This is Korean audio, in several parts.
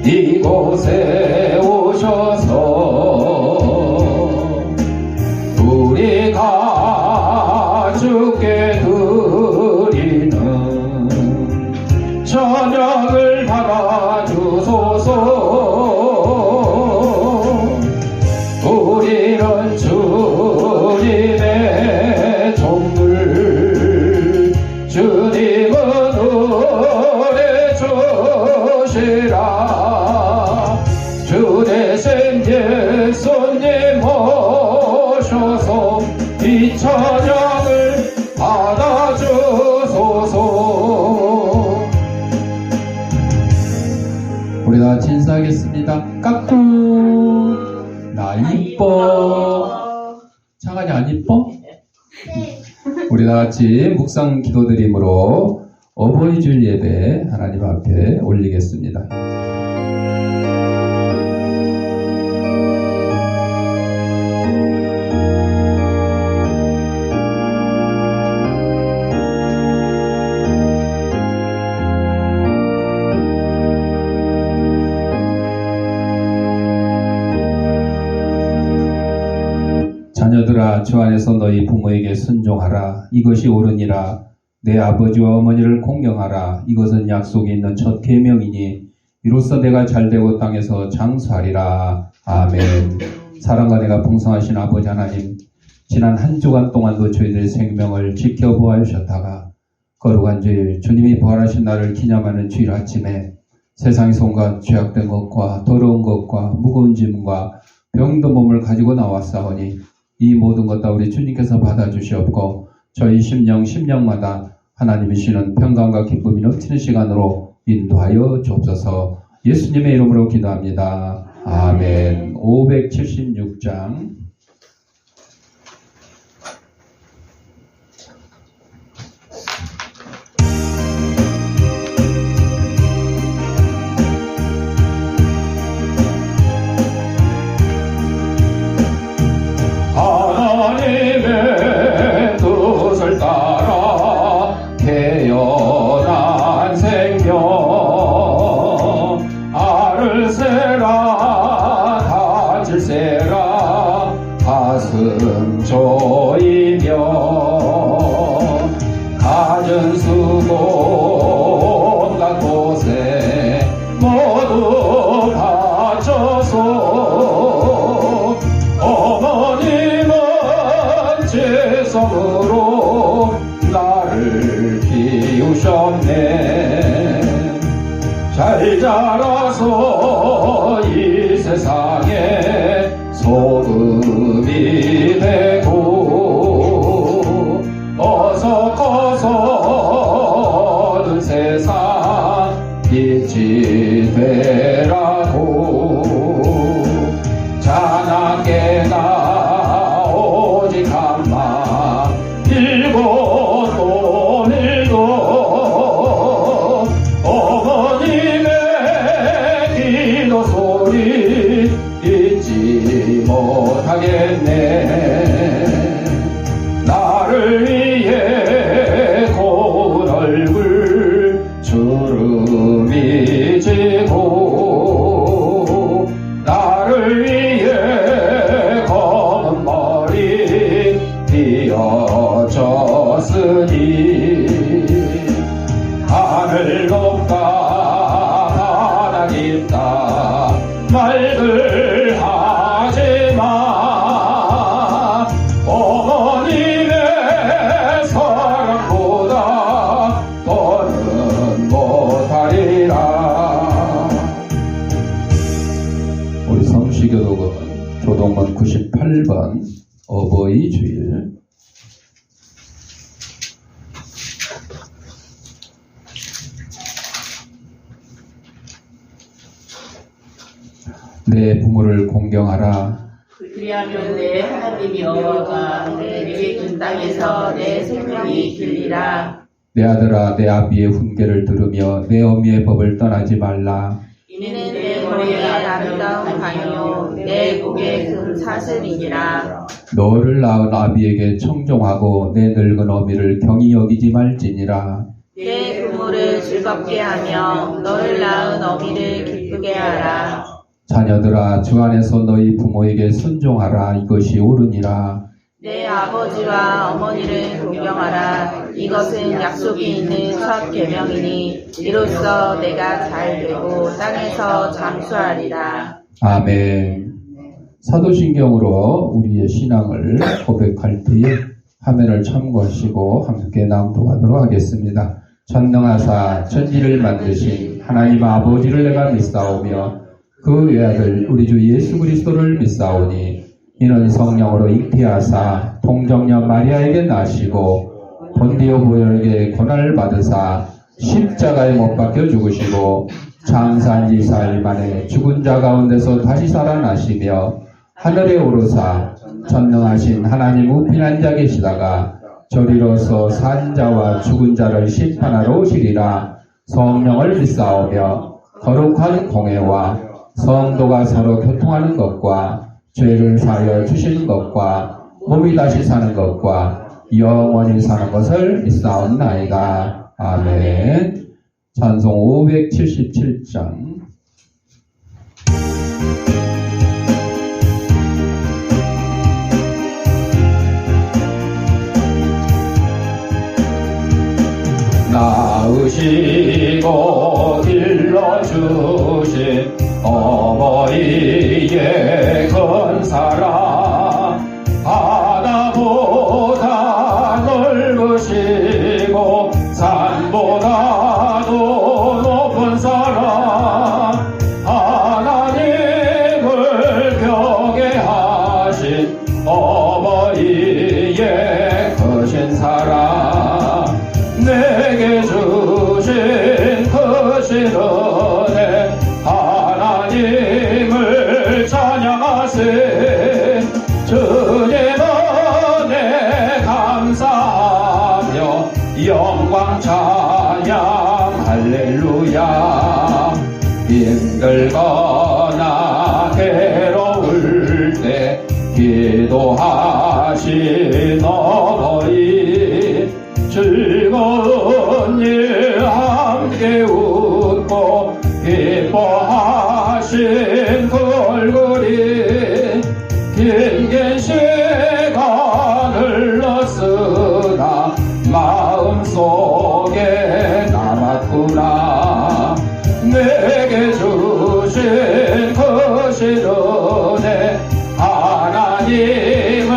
이곳에 오셔서 우리 가축께 드리는 저녁을 받아주소서. 우리는 주님의 종들, 주님은 은혜 주시라. 주 대신 예수님 오셔서 이 찬양을 받아주소서. 우리 다 같이 인사하겠습니다. 까꿍. 나 이뻐. 창아지 안 이뻐? 우리 다 같이 묵상 기도드림으로 어버이 주일 예배 하나님 앞에 올리겠습니다. 자녀들아, 주 안에서 너희 부모에게 순종하라. 이것이 옳으니라. 내 아버지와 어머니를 공경하라. 이것은 약속이 있는 첫 계명이니 이로써 내가 잘되고 땅에서 장수하리라. 아멘. 사랑과 내가 풍성하신 아버지 하나님, 지난 한 주간 동안도 저희들의 생명을 지켜보아 주셨다가 거룩한 주일, 주님이 부활하신 날을 기념하는 주일 아침에 세상에서 온갖 죄악된 것과 더러운 것과 무거운 짐과 병든 몸을 가지고 나왔사오니 이 모든 것 다 우리 주님께서 받아주시옵고 저희 심령마다 하나님이 주시는 평강과 기쁨이 넘치는 시간으로 인도하여 주옵소서. 예수님의 이름으로 기도합니다. 아멘. 576장 하나님의 뜻을 따라 태어난 생명 알을 세라 다질 세라 가슴 조이며 가진 수고 온갖 곳에 모두 바쳐서 어머님은 지성으로 나를 키우셨네. 잘 자라서 이 세상에 소금이 되고 어서 커서 얻은 세상 빛이 되라고. 자나깨나 오직 한마 밀고 또 밀고 어머님의 기도 소리 잊지 못하겠네. 나를 위해 고운 얼굴 주름이 지고 나를 위해 검은 머리 띄어졌으니 하늘 높다 바다 깊다 말들 하지마. 어머님의 사랑보다 더는 못하리라. 우리 성시교도군 조동문 98번 어버이 주일. 내 부모를 공경하라. 그리하면 내 하나님이 어머가 내게 준 땅에서 내 생명이 길리라. 내 아들아, 내 아비의 훈계를 들으며 내 어미의 법을 떠나지 말라. 이는 내 머리에 아름다운 강요 내 목에 금 사슬이니라. 너를 낳은 아비에게 청종하고 내 늙은 어미를 경히 여기지 말지니라. 내 부모 부모를 즐겁게 하며 너를 낳은 어미를 기쁘게 하라. 자녀들아 주 안에서 너희 부모에게 순종하라. 이것이 옳으니라. 내 아버지와 어머니를 존경하라. 이것은 약속이 있는 첫 계명이니 이로써 내가 잘 되고 땅에서 장수하리라. 아멘. 사도신경으로 우리의 신앙을 고백할 때에 화면을 참고하시고 함께 낭독하도록 하겠습니다. 전능하사 천지를 만드신 하나님 아버지를 내가 믿사오며 그 외아들 우리 주 예수 그리스도를 믿사오니 이는 성령으로 잉태하사 통정녀 마리아에게 나시고 본디오 보혈에게 고난을 받으사 십자가에 못 박혀 죽으시고 장사한 지 4일 만에 죽은 자 가운데서 다시 살아나시며 하늘에 오르사 전능하신 하나님 우편한 자 계시다가 저리로서 산 자와 죽은 자를 심판하러 오시리라. 성령을 믿사오며 거룩한 공회와 성도가 서로 교통하는 것과 죄를 사하여 주시는 것과 몸이 다시 사는 것과 영원히 사는 것을 믿사옵나이다. 아멘. 찬송 577장. 낳으시고 길러주신 어머니의 큰 사랑 바다보다 넓으시고 산보다도 높은 사랑 하나님을 벽에 하신 어머니의 크신 사랑 내게 주신 크신 은혜 하나님을 찬양하세. 주님 은혜 감사하며 영광 찬양 할렐루야. 힘들거나 괴로울 때 기도하신 어머니 즐거운 일 함께 웃고 기뻐하신 그 얼굴이 긴 시간 흘렀으나 마음속에 남았구나. 내게 주신 크신 은혜 하나님을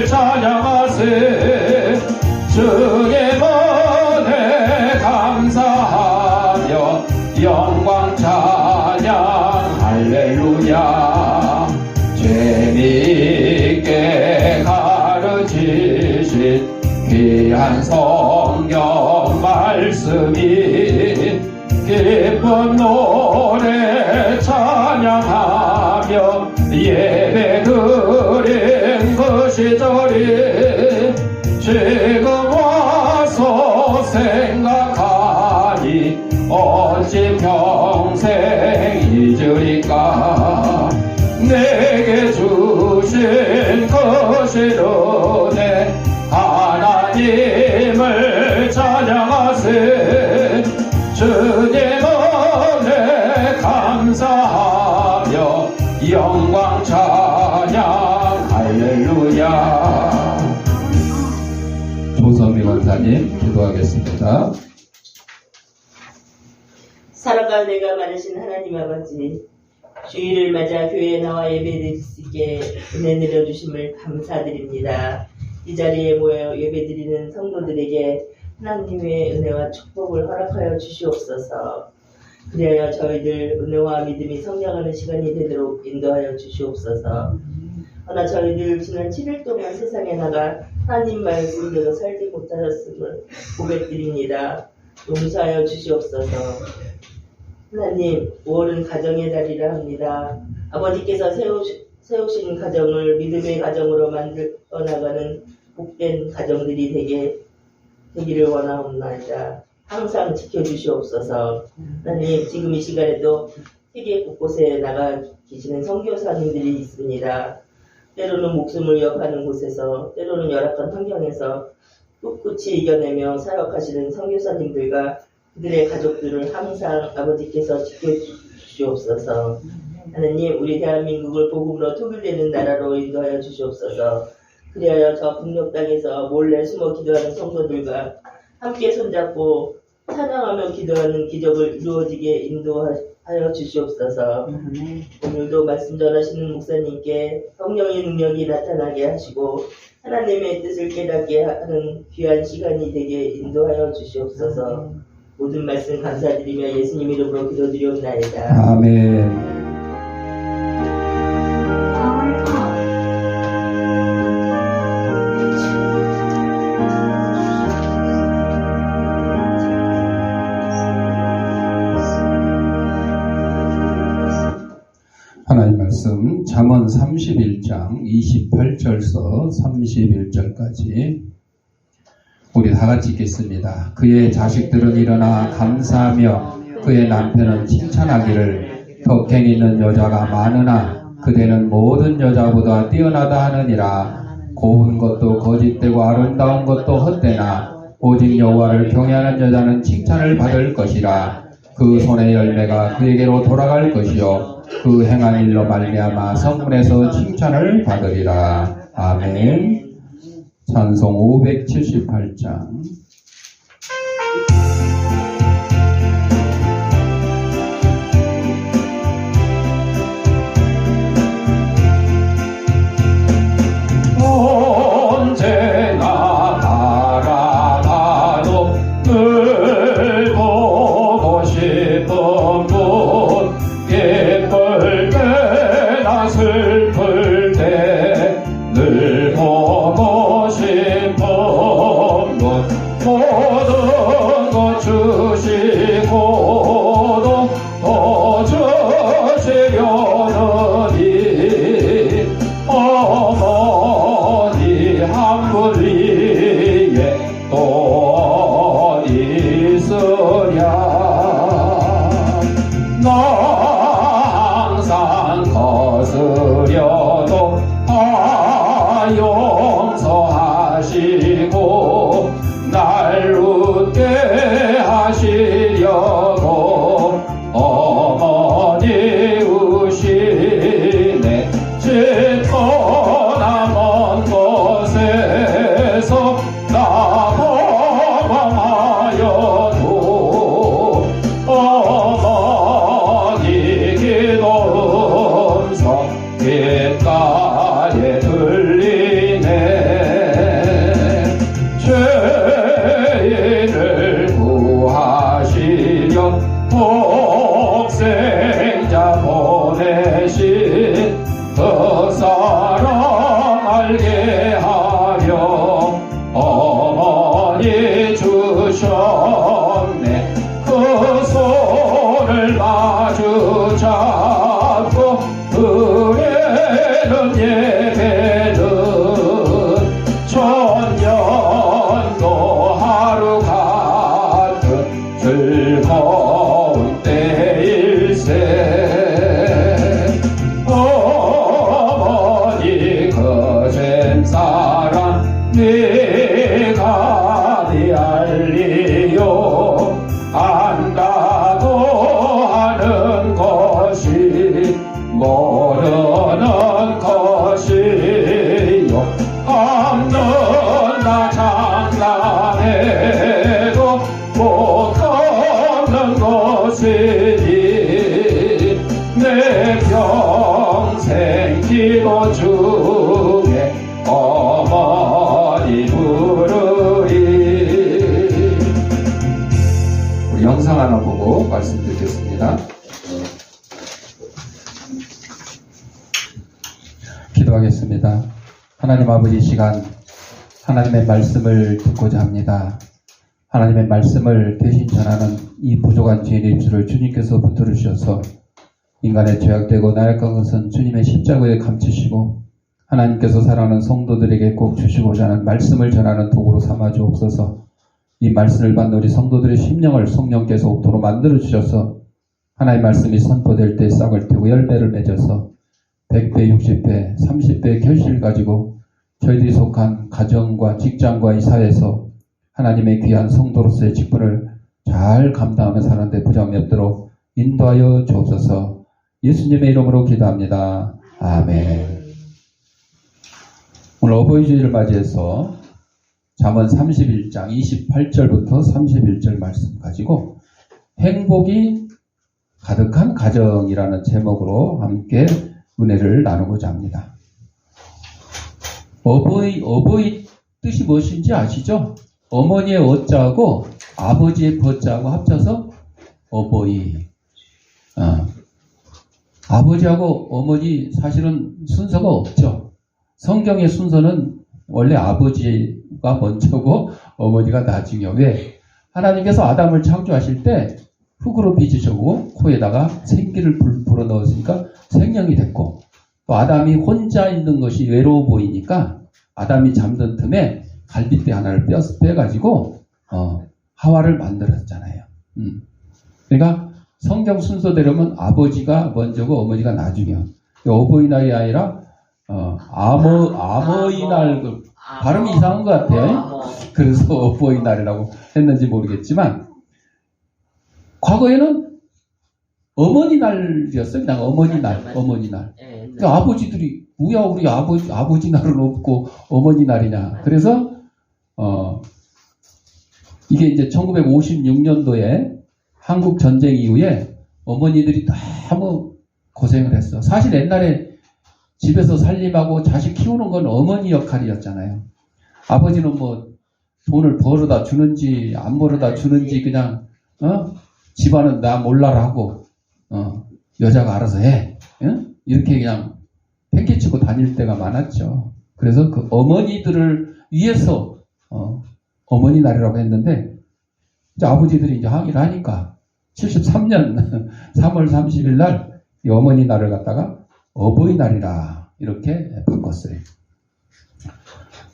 찬양하세. 주의 은혜 감사하며 영광 찬양 할렐루야. 재미있게 가르치신 귀한 성경 말씀이 기쁜 노래 찬양하며 예배 드린 그 시절이 지금 와서 생각하니 어찌 평생 잊으리까. 내게 주신 크신 은혜 하나님을 찬양하세. 주님 은혜 감사하며 영광 찬양 할렐루야. 조선미 권사님 기도하겠습니다. 사랑과 은혜가 많으신 하나님 아버지, 주일을 맞아 교회에 나와 예배드릴 수 있게 은혜 내려주심을 감사드립니다. 이 자리에 모여 예배드리는 성도들에게 하나님의 은혜와 축복을 허락하여 주시옵소서. 그리하여 저희들 은혜와 믿음이 성장하는 시간이 되도록 인도하여 주시옵소서. 그러나 저희들 지난 7일 동안 세상에 나가 하나님 말씀대로 살지 못하셨음을 고백드립니다. 용서하여 주시옵소서. 하나님, 5월은 가정의 달이라 합니다. 아버지께서 세우신 가정을 믿음의 가정으로 만들어 나가는 복된 가정들이 되기를 원하옵나이다. 항상 지켜주시옵소서. 하나님, 지금 이 시간에도 세계 곳곳에 나가 계시는 선교사님들이 있습니다. 때로는 목숨을 위협하는 곳에서, 때로는 열악한 환경에서 꿋꿋이 이겨내며 사역하시는 선교사님들과 그들의 가족들을 항상 아버지께서 지켜주시옵소서. 하느님, 우리 대한민국을 복음으로 통일되는 나라로 인도하여 주시옵소서. 그리하여 저 북녘 땅에서 몰래 숨어 기도하는 성도들과 함께 손잡고 찬양하며 기도하는 기적을 이루어지게 인도하여 주시옵소서. 오늘도 말씀 전하시는 목사님께 성령의 능력이 나타나게 하시고 하나님의 뜻을 깨닫게 하는 귀한 시간이 되게 인도하여 주시옵소서. 모든 말씀 감사드리며 예수님 이름으로 기도드리옵나이다. 아멘. 하나님 말씀 잠언 31장 28절서 31절까지 우리 다 같이 읽겠습니다. 그의 자식들은 일어나 감사하며 그의 남편은 칭찬하기를 덕행 있는 여자가 많으나 그대는 모든 여자보다 뛰어나다 하느니라. 고운 것도 거짓되고 아름다운 것도 헛되나 오직 여호와를 경외하는 여자는 칭찬을 받을 것이라. 그 손의 열매가 그에게로 돌아갈 것이요 그 행한 일로 말미암아 성문에서 칭찬을 받으리라. 아멘. 찬송 578장. 언제나 바라봐도 늘 보고 싶은 곳, 예쁠 때나 슬플 때 늘 보고 싶은 곳, 모든 것 주시고도 더 주시려느니 어머니 한 분리에 또 어디 있으랴. 나 항상 거스려도 용서하시고 날 웃게 하시려고 어머니 우시네. 짙거나 먼 곳에서 나 방황하여도 어머니 기도 음성 귓가에 들리네. 죄인을 구하시려 독생자 보내신 그 사랑 알게 하려 어머니 주셨네. 그 손을 마주 잡고 은혜는 예배는 천년도 하루 같은 즐거운 때일세. 어머니 거센 사랑 네가 네 알리요. 안다고 하는 것이 모르는 것이요. 없는 나 장담해도 못하는 것이니 내 평생 기도 중에 어머니 부르리. 우리 영상 하나 보고 말씀 듣겠습니다. 기도하겠습니다. 하나님 아버지, 시간 하나님의 말씀을 듣고자 합니다. 하나님의 말씀을 대신 전하는 이 부족한 죄인의 입술을 주님께서 붙들어 주셔서 인간의 죄악되고 나약한 것은 주님의 십자가에 감추시고 하나님께서 사랑하는 성도들에게 꼭 주시고자 하는 말씀을 전하는 도구로 삼아 주옵소서. 이 말씀을 받는 우리 성도들의 심령을 성령께서 옥토로 만들어 주셔서 하나님의 말씀이 선포될 때 싹을 틔고 열매를 맺어서 100배, 60배, 30배의 결실을 가지고 저희들이 속한 가정과 직장과 이 사회에서 하나님의 귀한 성도로서의 직분을 잘 감당하며 사는데 부족함이 없도록 인도하여 주옵소서. 예수님의 이름으로 기도합니다. 아멘. 오늘 어버이 주일을 맞이해서 잠언 31장 28절부터 31절 말씀 가지고 행복이 가득한 가정이라는 제목으로 함께 은혜를 나누고자 합니다. 어버이 뜻이 무엇인지 아시죠? 어머니의 어자하고 아버지의 버자하고 합쳐서 어버이. 아버지하고 어머니 사실은 순서가 없죠. 성경의 순서는 원래 아버지가 먼저고 어머니가 나중이요. 왜? 하나님께서 아담을 창조하실 때 흙으로 빚으셨고 코에다가 생기를 불어넣었으니까 생명이 됐고, 또 아담이 혼자 있는 것이 외로워 보이니까 아담이 잠든 틈에 갈빗대 하나를 빼가지고 하와를 만들었잖아요. 그러니까 성경 순서대로면 아버지가 먼저고 어머니가 나중이요. 어버이날이 아니라 아머이날, 발음이 이상한 것 같아요. 그래서 어버이날이라고 했는지 모르겠지만 과거에는 어머니날이었어요. 그냥 어머니날. 그러니까 아버지들이 뭐야 우리 아버지 날은 없고 어머니날이냐. 그래서 이게 이제 1956년도에 한국 전쟁 이후에 어머니들이 너무 고생을 했어. 사실 옛날에 집에서 살림하고 자식 키우는 건 어머니 역할이었잖아요. 아버지는 뭐 돈을 벌어다 주는지 안 벌어다 주는지 그냥 집안은 나 몰라라 하고 여자가 알아서 해. 이렇게 그냥 팽개치고 다닐 때가 많았죠. 그래서 그 어머니들을 위해서 어머니 날이라고 했는데 이제 아버지들이 이제 항의를 하니까 73년 3월 30일 날 이 어머니 날을 갖다가 어버이날이라 이렇게 바꿨어요.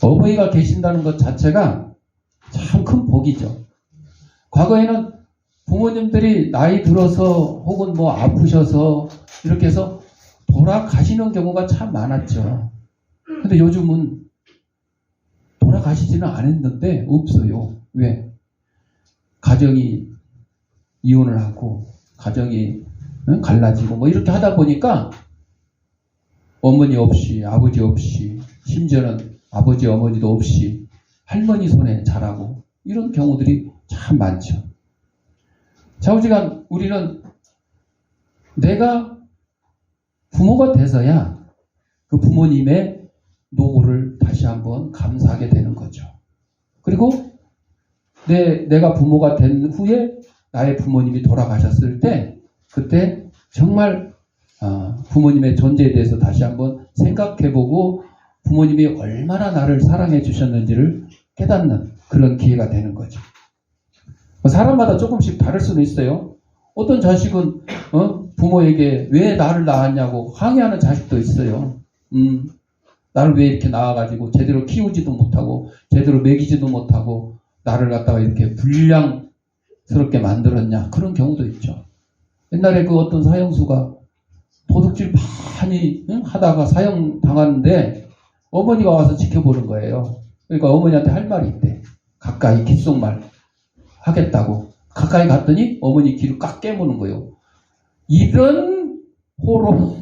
어버이가 계신다는 것 자체가 참 큰 복이죠. 과거에는 부모님들이 나이 들어서 혹은 뭐 아프셔서 이렇게 해서 돌아가시는 경우가 참 많았죠. 근데 요즘은 돌아가시지는 않았는데 없어요. 왜? 가정이 이혼을 하고 가정이 갈라지고 뭐 이렇게 하다 보니까 어머니 없이 아버지 없이 심지어는 아버지 어머니도 없이 할머니 손에 자라고 이런 경우들이 참 많죠. 좌우지간 우리는 내가 부모가 돼서야 그 부모님의 노고를 다시 한번 감사하게 되는 거죠. 그리고 내가 부모가 된 후에 나의 부모님이 돌아가셨을 때 그때 정말 부모님의 존재에 대해서 다시 한번 생각해보고 부모님이 얼마나 나를 사랑해 주셨는지를 깨닫는 그런 기회가 되는 거죠. 사람마다 조금씩 다를 수는 있어요. 어떤 자식은 부모에게 왜 나를 낳았냐고 항의하는 자식도 있어요. 나를 왜 이렇게 낳아가지고 제대로 키우지도 못하고 제대로 먹이지도 못하고 나를 갖다가 이렇게 불량스럽게 만들었냐, 그런 경우도 있죠. 옛날에 그 어떤 사형수가 도둑질 많이 하다가 사형 당하는데 어머니가 와서 지켜보는 거예요. 그러니까 어머니한테 할 말이 있대. 가까이 귓속말 하겠다고. 가까이 갔더니 어머니 귀를 깍 깨무는 거예요. 이런 호로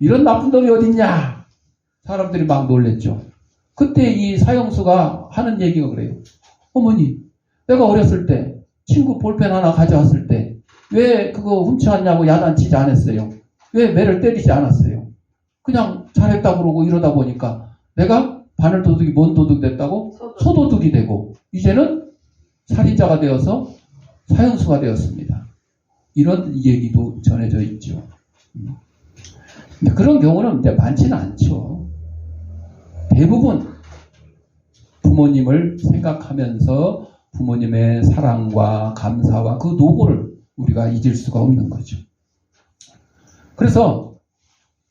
이런 나쁜 놈이 어딨냐. 사람들이 막 놀랬죠. 그때 이 사형수가 하는 얘기가 그래요. 어머니, 내가 어렸을 때 친구 볼펜 하나 가져왔을 때 왜 그거 훔쳐왔냐고 야단치지 않았어요. 왜 매를 때리지 않았어요. 그냥 잘했다고 그러고 이러다 보니까 내가 바늘도둑이 뭔 도둑이 됐다고? 소도둑이 되고 이제는 살인자가 되어서 사형수가 되었습니다. 이런 얘기도 전해져 있죠. 근데 그런 경우는 이제 많지는 않죠. 대부분 부모님을 생각하면서 부모님의 사랑과 감사와 그 노고를 우리가 잊을 수가 없는 거죠. 그래서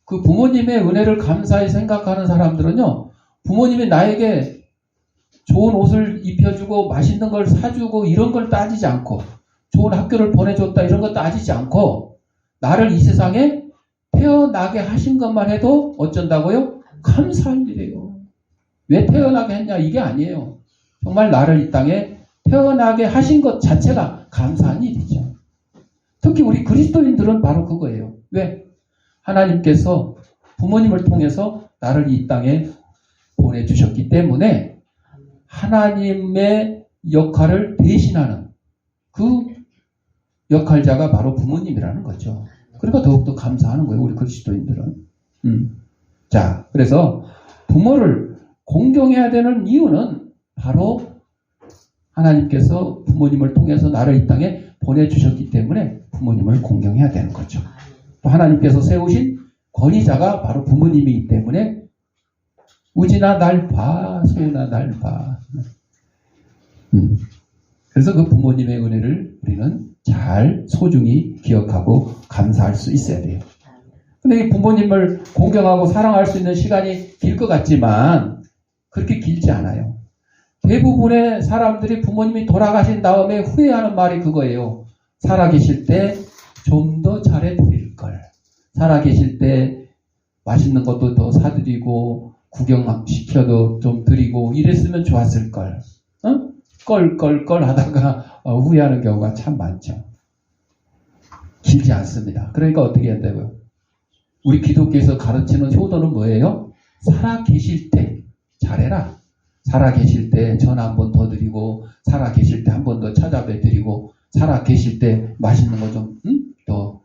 그 부모님의 은혜를 감사히 생각하는 사람들은요, 부모님이 나에게 좋은 옷을 입혀주고 맛있는 걸 사주고 이런 걸 따지지 않고 좋은 학교를 보내줬다 이런 거 따지지 않고 나를 이 세상에 태어나게 하신 것만 해도 어쩐다고요? 감사할 일이에요. 왜 태어나게 했냐 이게 아니에요. 정말 나를 이 땅에 태어나게 하신 것 자체가 감사한 일이죠. 특히 우리 그리스도인들은 바로 그거예요. 왜? 하나님께서 부모님을 통해서 나를 이 땅에 보내주셨기 때문에 하나님의 역할을 대신하는 그 역할자가 바로 부모님이라는 거죠. 그러니까 더욱더 감사하는 거예요. 우리 그리스도인들은. 자, 그래서 부모를 공경해야 되는 이유는 바로 하나님께서 부모님을 통해서 나를 이 땅에 보내주셨기 때문에 부모님을 공경해야 되는 거죠. 또 하나님께서 세우신 권위자가 바로 부모님이기 때문에 우진아 날 봐, 소은아 날 봐. 그래서 그 부모님의 은혜를 우리는 잘 소중히 기억하고 감사할 수 있어야 돼요. 근데 이 부모님을 공경하고 사랑할 수 있는 시간이 길 것 같지만 그렇게 길지 않아요. 대부분의 사람들이 부모님이 돌아가신 다음에 후회하는 말이 그거예요. 살아계실 때 좀 더 잘해드릴 걸. 살아계실 때 맛있는 것도 더 사드리고 구경시켜도 좀 드리고 이랬으면 좋았을 걸. 껄껄껄 하다가 후회하는 경우가 참 많죠. 길지 않습니다. 그러니까 어떻게 해야 되고요? 우리 기독교에서 가르치는 효도는 뭐예요? 살아계실 때 잘해라. 살아계실 때 전화 한 번 더 드리고 살아계실 때 한 번 더 찾아뵈 드리고 살아계실 때 맛있는 거 좀 더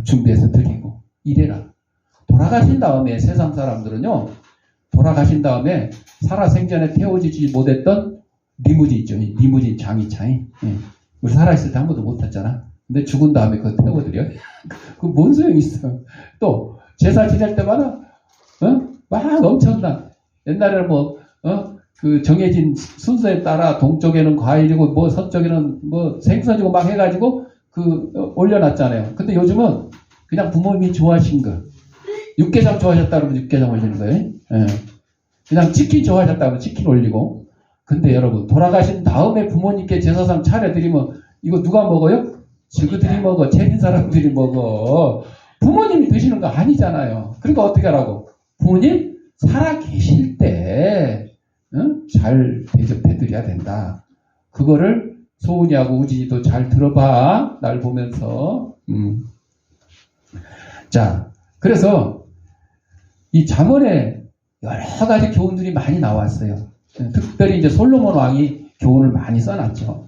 준비해서 드리고 이래라. 돌아가신 다음에 세상 사람들은요. 돌아가신 다음에 살아생전에 태워지지 못했던 리무진 있죠. 리무진 장이차이. 우리 살아있을 때 한 번도 못 탔잖아. 근데 죽은 다음에 그거 태워드려. 그 뭔 소용이 있어. 또 제사 지낼 때마다 막 엄청난 옛날에는 그 정해진 순서에 따라 동쪽에는 과일이고 뭐 서쪽에는 뭐 생선이고 막 해가지고 올려놨잖아요. 근데 요즘은 그냥 부모님이 좋아하신 거 육개장 좋아하셨다 그러면 육개장 올리는 거예요. 예. 그냥 치킨 좋아하셨다 그러면 치킨 올리고. 근데 여러분 돌아가신 다음에 부모님께 제사상 차려드리면 이거 누가 먹어요? 지그들이 먹어. 체린 사람들이 먹어. 부모님이 드시는 거 아니잖아요. 그러니까 어떻게 하라고? 부모님 살아계실 때 잘 대접해드려야 된다. 그거를 소은이하고 우진이도 잘 들어봐. 날 보면서. 자, 그래서 이 잠언에 여러 가지 교훈들이 많이 나왔어요. 특별히 이제 솔로몬 왕이 교훈을 많이 써놨죠.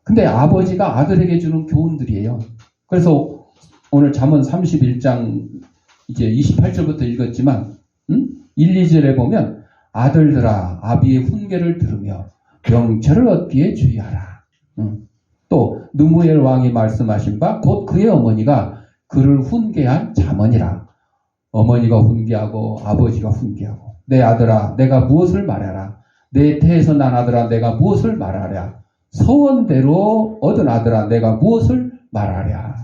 근데 아버지가 아들에게 주는 교훈들이에요. 그래서 오늘 잠언 31장 이제 28절부터 읽었지만 1, 2절에 보면 아들들아 아비의 훈계를 들으며 명철을 얻기에 주의하라. 또 느무엘 왕이 말씀하신 바 곧 그의 어머니가 그를 훈계한 잠언이라. 어머니가 훈계하고 아버지가 훈계하고 내 아들아 내가 무엇을 말하라. 내 태에서 난 아들아 내가 무엇을 말하랴. 서원대로 얻은 아들아 내가 무엇을 말하랴.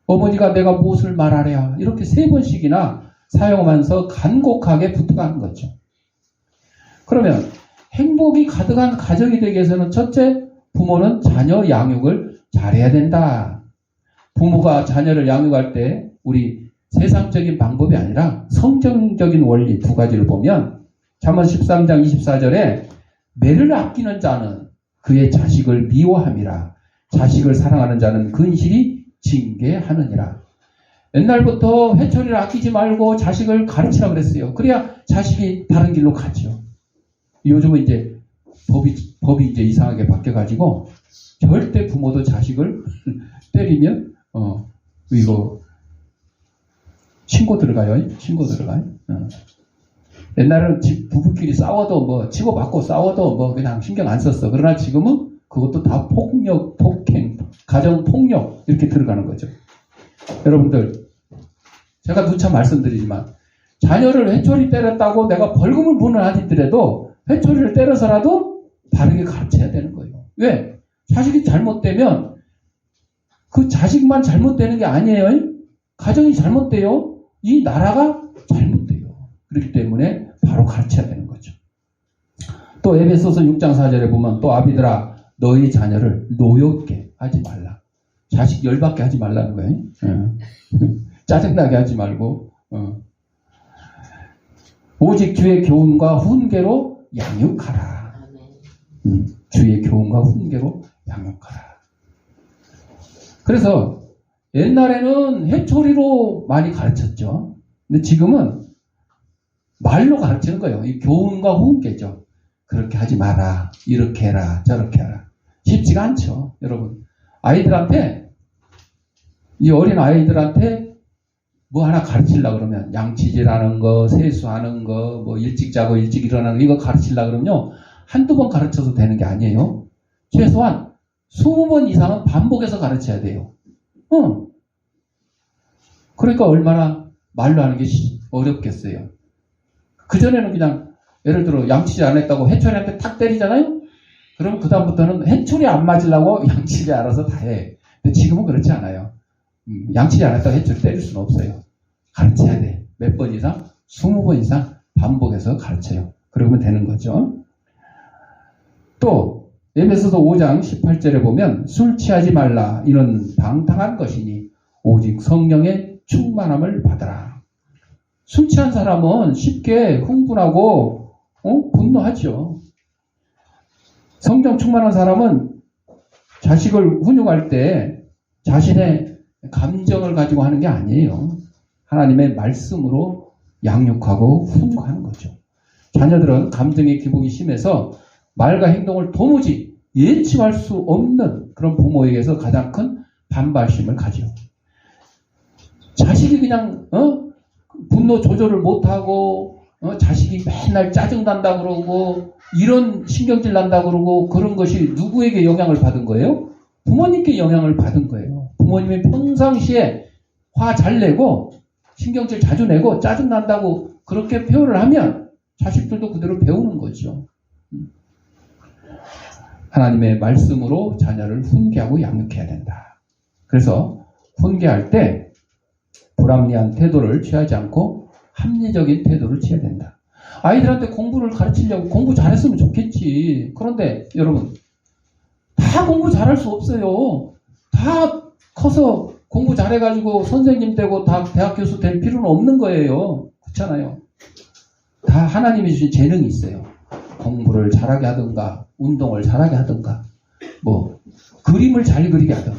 어머니가 내가 무엇을 말하랴. 이렇게 3번씩이나 사용하면서 간곡하게 부탁하는 거죠. 그러면 행복이 가득한 가정이 되기 위해서는 첫째, 부모는 자녀 양육을 잘해야 된다. 부모가 자녀를 양육할 때 우리 세상적인 방법이 아니라 성경적인 원리 2가지를 보면 잠언 13장 24절에 매를 아끼는 자는 그의 자식을 미워함이라. 자식을 사랑하는 자는 근실이 징계하느니라. 옛날부터 회초리를 아끼지 말고 자식을 가르치라 그랬어요. 그래야 자식이 바른 길로 가죠. 요즘은 이제 법이 이제 이상하게 바뀌어가지고 절대 부모도 자식을 때리면 이거 신고 들어가요. 신고 들어가요. 옛날에는 부부끼리 싸워도 뭐 치고받고 싸워도 뭐 그냥 신경 안 썼어. 그러나 지금은 그것도 다 폭력, 폭행, 가정 폭력 이렇게 들어가는 거죠. 여러분들 제가 누차 말씀드리지만 자녀를 회초리 때렸다고 내가 벌금을 부과하더라도 회초리를 때려서라도 바르게 가르쳐야 되는 거예요. 왜? 자식이 잘못되면 그 자식만 잘못되는 게 아니에요. 가정이 잘못돼요. 이 나라가 잘못돼요. 그렇기 때문에 바로 가르쳐야 되는 거죠. 또 에베소서 6장 4절에 보면 또 아비들아 너희 자녀를 노엽게 하지 말라. 자식 열받게 하지 말라는 거예요. 짜증나게 하지 말고 오직 주의 교훈과 훈계로 양육하라. 주의 교훈과 훈계로 양육하라. 그래서 옛날에는 해초리로 많이 가르쳤죠. 근데 지금은 말로 가르치는 거예요. 이 교훈과 훈계죠. 그렇게 하지 마라. 이렇게 해라. 저렇게 해라. 쉽지가 않죠. 여러분. 아이들한테, 이 어린 아이들한테 뭐 하나 가르치려고 그러면 양치질하는 거, 세수하는 거, 뭐 일찍 자고 일찍 일어나는 거 이거 가르치려고 그러면요. 한두 번 가르쳐도 되는 게 아니에요. 최소한 20번 이상은 반복해서 가르쳐야 돼요. 그러니까 얼마나 말로 하는 게 어렵겠어요. 그전에는 그냥 예를 들어 양치질 안 했다고 해초리한테 탁 때리잖아요. 그럼 그다음부터는 해초리 안 맞으려고 양치질 알아서 다 해. 근데 지금은 그렇지 않아요. 양치질 안 했다고 해초리 때릴 수는 없어요. 가르쳐야 돼. 몇 번 이상? 20번 이상 반복해서 가르쳐요. 그러면 되는 거죠. 또 에베소서 5장 18절에 보면 술 취하지 말라. 이는 방탕한 것이니 오직 성령의 충만함을 받아라. 술 취한 사람은 쉽게 흥분하고 분노하죠. 성령 충만한 사람은 자식을 훈육할 때 자신의 감정을 가지고 하는 게 아니에요. 하나님의 말씀으로 양육하고 훈육하는 거죠. 자녀들은 감정의 기복이 심해서 말과 행동을 도무지 예측할 수 없는 그런 부모에게서 가장 큰 반발심을 가지요. 자식이 그냥 분노 조절을 못하고 자식이 맨날 짜증난다 그러고 이런 신경질 난다 그러고 그런 것이 누구에게 영향을 받은 거예요? 부모님께 영향을 받은 거예요. 부모님이 평상시에 화 잘 내고 신경질 자주 내고 짜증난다고 그렇게 표현을 하면 자식들도 그대로 배우는 거죠. 하나님의 말씀으로 자녀를 훈계하고 양육해야 된다. 그래서 훈계할 때 불합리한 태도를 취하지 않고 합리적인 태도를 취해야 된다. 아이들한테 공부를 가르치려고 공부 잘했으면 좋겠지. 그런데 여러분 다 공부 잘할 수 없어요. 다 커서 공부 잘해가지고 선생님 되고 다 대학 교수 될 필요는 없는 거예요. 그렇잖아요. 다 하나님이 주신 재능이 있어요. 공부를 잘하게 하든가 운동을 잘하게 하든가 뭐 그림을 잘 그리게 하든가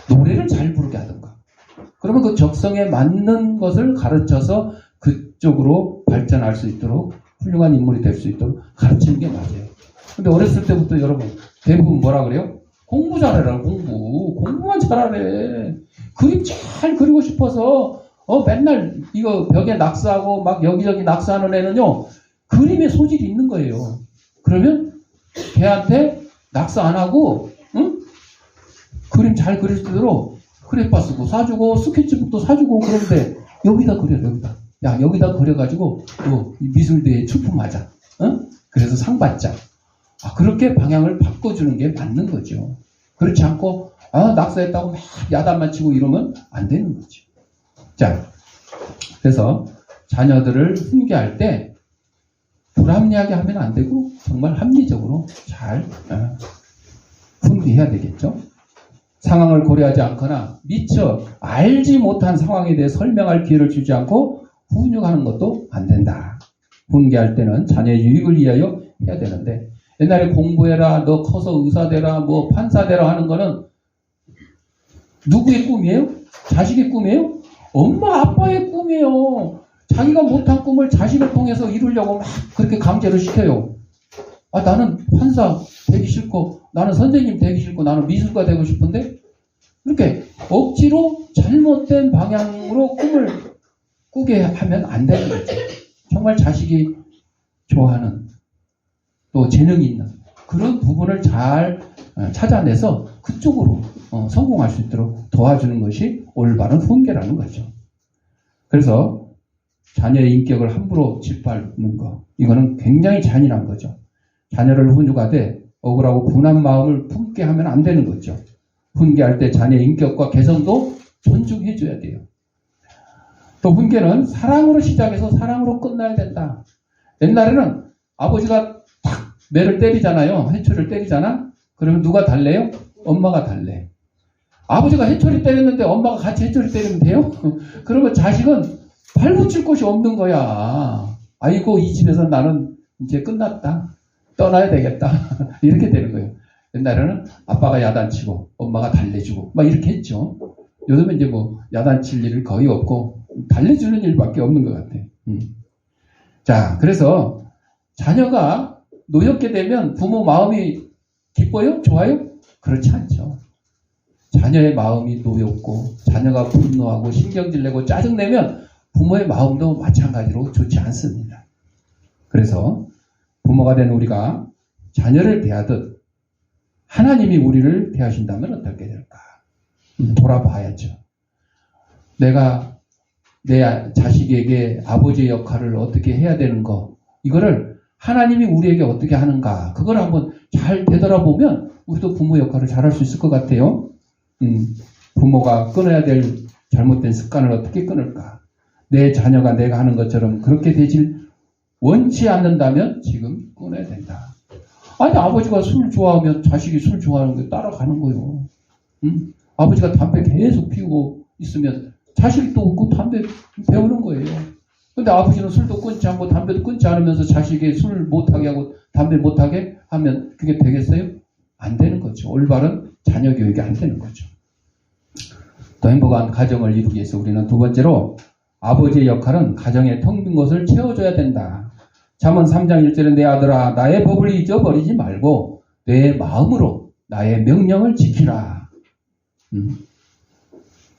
노래를 잘 부르게 하든가 그러면 그 적성에 맞는 것을 가르쳐서 그쪽으로 발전할 수 있도록 훌륭한 인물이 될 수 있도록 가르치는 게 맞아요. 근데 어렸을 때부터 여러분 대부분 뭐라 그래요? 공부 잘해라. 공부만 잘하래. 그림 잘 그리고 싶어서 맨날 이거 벽에 낙서하고 막 여기저기 낙서하는 애는요 그림에 소질이 있는 거예요. 그러면 걔한테 낙서 안 하고 그림 잘 그릴 수 있도록 크레파스도 사주고 스케치북도 사주고 그런데 여기다 그려 여기다. 야 여기다 그려가지고 미술대회 출품하자. 그래서 상 받자. 그렇게 방향을 바꿔주는 게 맞는 거죠. 그렇지 않고 낙서했다고 막 야단만 치고 이러면 안 되는 거죠. 자, 그래서 자녀들을 훈계할 때 불합리하게 하면 안 되고 정말 합리적으로 잘 훈계해야 되겠죠. 상황을 고려하지 않거나 미처 알지 못한 상황에 대해 설명할 기회를 주지 않고 훈육하는 것도 안 된다. 훈계할 때는 자녀의 유익을 위하여 해야 되는데 옛날에 공부해라, 너 커서 의사 되라, 뭐 판사 되라 하는 거는 누구의 꿈이에요? 자식의 꿈이에요? 엄마 아빠의 꿈이에요. 자기가 못한 꿈을 자식을 통해서 이루려고 막 그렇게 강제로 시켜요. 나는 판사 되기 싫고 나는 선생님 되기 싫고 나는 미술가 되고 싶은데 이렇게 억지로 잘못된 방향으로 꿈을 꾸게 하면 안 되는 거죠. 정말 자식이 좋아하는 또 재능이 있는 그런 부분을 잘 찾아내서 그쪽으로 성공할 수 있도록 도와주는 것이 올바른 훈계라는 거죠. 그래서 자녀의 인격을 함부로 짓밟는 거 이거는 굉장히 잔인한 거죠. 자녀를 훈육하되 억울하고 분한 마음을 품게 하면 안 되는 거죠. 훈계할 때 자녀의 인격과 개성도 존중해줘야 돼요. 또 훈계는 사랑으로 시작해서 사랑으로 끝나야 된다. 옛날에는 아버지가 탁 매를 때리잖아요. 해초리를 때리잖아. 그러면 누가 달래요? 엄마가 달래. 아버지가 해초리 때렸는데 엄마가 같이 해초리 때리면 돼요? 그러면 자식은 발붙일 곳이 없는 거야. 아이고 이 집에서 나는 이제 끝났다. 떠나야 되겠다. 이렇게 되는 거예요. 옛날에는 아빠가 야단치고 엄마가 달래주고 막 이렇게 했죠. 요즘은 이제 뭐 야단칠 일이 거의 없고 달래주는 일밖에 없는 것 같아. 자, 그래서 자녀가 노엽게 되면 부모 마음이 기뻐요? 좋아요? 그렇지 않죠. 자녀의 마음이 노엽고 자녀가 분노하고 신경질 내고 짜증내면 부모의 마음도 마찬가지로 좋지 않습니다. 그래서 부모가 된 우리가 자녀를 대하듯 하나님이 우리를 대하신다면 어떻게 될까? 돌아봐야죠. 내가 내 자식에게 아버지의 역할을 어떻게 해야 되는 거, 이거를 하나님이 우리에게 어떻게 하는가, 그걸 한번 잘 되돌아보면 우리도 부모 역할을 잘할 수 있을 것 같아요. 부모가 끊어야 될 잘못된 습관을 어떻게 끊을까? 내 자녀가 내가 하는 것처럼 그렇게 되질 원치 않는다면 지금 끊어야 된다. 아니, 아버지가 술 좋아하면 자식이 술 좋아하는 게 따라가는 거예요. 아버지가 담배 계속 피우고 있으면 자식이 또 그 담배 배우는 거예요. 근데 아버지는 술도 끊지 않고 담배도 끊지 않으면서 자식이 술 못하게 하고 담배 못하게 하면 그게 되겠어요? 안 되는 거죠. 올바른 자녀 교육이 안 되는 거죠. 더 행복한 가정을 이루기 위해서 우리는 두 번째로 아버지의 역할은 가정의 텅 빈 곳을 채워줘야 된다. 잠언 3장 1절에 내 아들아 나의 법을 잊어버리지 말고 내 마음으로 나의 명령을 지키라.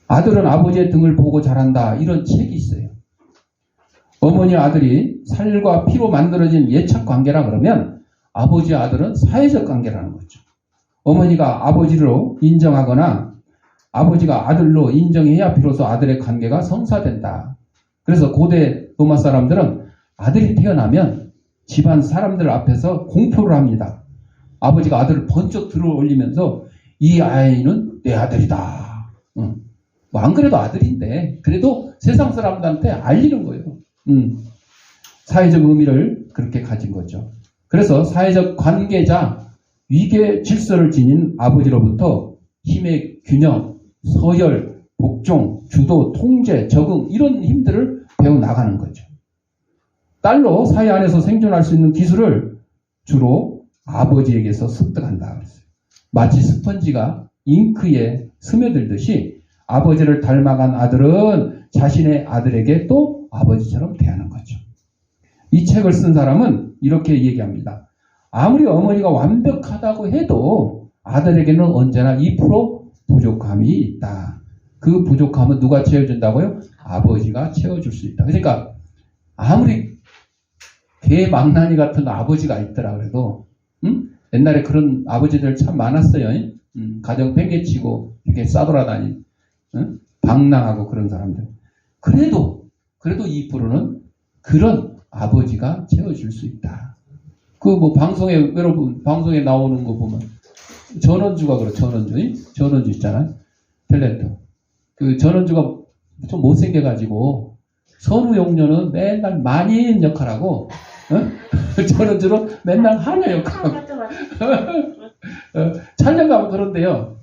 아들은 아버지의 등을 보고 자란다. 이런 책이 있어요. 어머니 아들이 살과 피로 만들어진 예착 관계라 그러면 아버지와 아들은 사회적 관계라는 거죠. 어머니가 아버지로 인정하거나 아버지가 아들로 인정해야 비로소 아들의 관계가 성사된다. 그래서 고대 로마 사람들은 아들이 태어나면 집안 사람들 앞에서 공표를 합니다. 아버지가 아들을 번쩍 들어 올리면서 이 아이는 내 아들이다. 뭐 안 그래도 아들인데 그래도 세상 사람들한테 알리는 거예요. 사회적 의미를 그렇게 가진 거죠. 그래서 사회적 관계자 위계 질서를 지닌 아버지로부터 힘의 균형, 서열, 복종, 주도, 통제, 적응 이런 힘들을 배워나가는 거죠. 딸로 사회 안에서 생존할 수 있는 기술을 주로 아버지에게서 습득한다 그랬어요. 마치 스펀지가 잉크에 스며들듯이 아버지를 닮아간 아들은 자신의 아들에게 또 아버지처럼 대하는 거죠. 이 책을 쓴 사람은 이렇게 얘기합니다. 아무리 어머니가 완벽하다고 해도 아들에게는 언제나 2% 부족함이 있다. 그 부족함은 누가 채워준다고요? 아버지가 채워줄 수 있다. 그러니까 아무리 개망나니 같은 아버지가 있더라 그래도 옛날에 그런 아버지들 참 많았어요. 가정 팽개치고 이렇게 싸돌아다니 방랑하고 그런 사람들. 그래도 2%는 그런 아버지가 채워줄 수 있다. 그 뭐 방송에 여러분 방송에 나오는 거 보면 전원주가 그래. 전원주 있잖아요. 탤런트. 그 전원주가 좀 못생겨가지고 선우용녀는 맨날 만인 역할하고 전원주는 맨날 하녀 역할하고 촬영 가면 그런데요.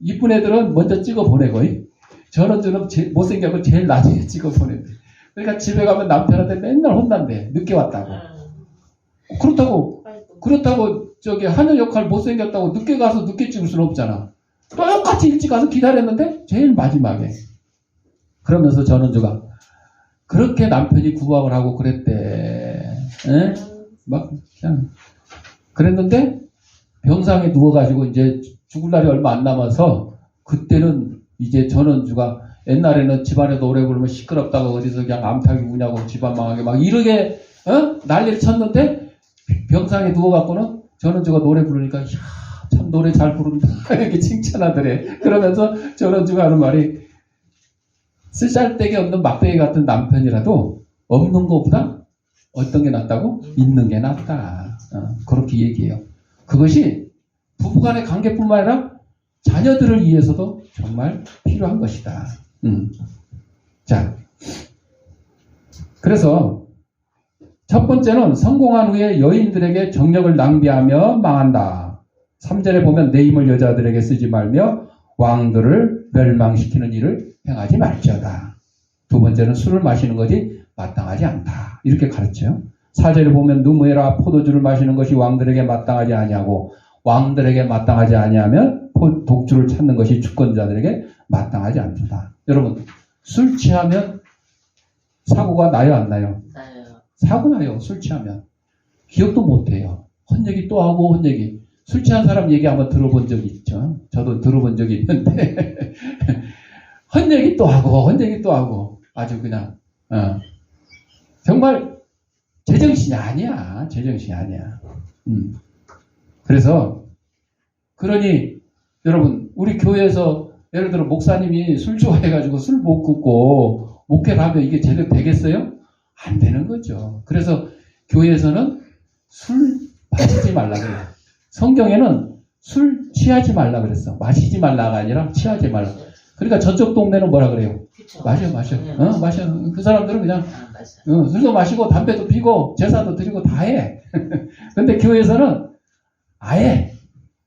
이쁜 애들은 먼저 찍어 보내고 전원주는 못생겨서 제일 나중에 찍어 보낸대. 그러니까 집에 가면 남편한테 맨날 혼난대. 늦게 왔다고. 그렇다고 저기 하늘 역할 못생겼다고 늦게 가서 늦게 찍을 수는 없잖아. 똑같이 일찍 가서 기다렸는데 제일 마지막에. 그러면서 전원주가 그렇게 남편이 구박을 하고 그랬대. 에? 막 그냥 그랬는데 병상에 누워가지고 이제 죽을 날이 얼마 안 남아서 그때는 이제 전원주가 옛날에는 집안에서 오래 부르면 시끄럽다고 어디서 그냥 암탉이 우냐고 집안 망하게 막 이렇게 난리를 쳤는데 병상에 누워갖고는 전원주가 노래 부르니까 이야 참 노래 잘 부른다 이렇게 칭찬하더래. 그러면서 전원주가 하는 말이 쓰잘데기 없는 막대기 같은 남편이라도 없는 것보다 어떤 게 낫다고? 있는 게 낫다. 그렇게 얘기해요. 그것이 부부간의 관계뿐만 아니라 자녀들을 위해서도 정말 필요한 것이다. 자, 그래서 첫 번째는 성공한 후에 여인들에게 정력을 낭비하며 망한다. 3절에 보면 내 힘을 여자들에게 쓰지 말며 왕들을 멸망시키는 일을 행하지 말지어다. 두 번째는 술을 마시는 것이 마땅하지 않다. 이렇게 가르쳐요. 4절에 보면 누무해라 포도주를 마시는 것이 왕들에게 마땅하지 아니하고 왕들에게 마땅하지 아니하면 독주를 찾는 것이 주권자들에게 마땅하지 않다. 여러분, 술 취하면 사고가 나요, 안 나요? 나요. 사고 나요, 술 취하면. 기억도 못 해요. 헛얘기 또 하고, 헛얘기. 술 취한 사람 얘기 한번 들어본 적이 있죠. 저도 들어본 적이 있는데, 헛얘기 또 하고, 헛얘기 또 하고, 아주 그냥, 정말 제정신이 아니야. 제정신이 아니야. 그래서, 그러니, 여러분, 우리 교회에서 예를 들어 목사님이 술 좋아해가지고 술 못 끊고 목회를 하면 이게 제대로 되겠어요? 안 되는 거죠. 그래서 교회에서는 술 마시지 말라 그래요. 성경에는 술 취하지 말라 그랬어. 마시지 말라가 아니라 취하지 말라. 그러니까 저쪽 동네는 뭐라 그래요? 그쵸. 마셔. 마셔. 그 사람들은 그냥 맞아. 술도 마시고 담배도 피고 제사도 드리고 다 해. 근데 교회에서는 아예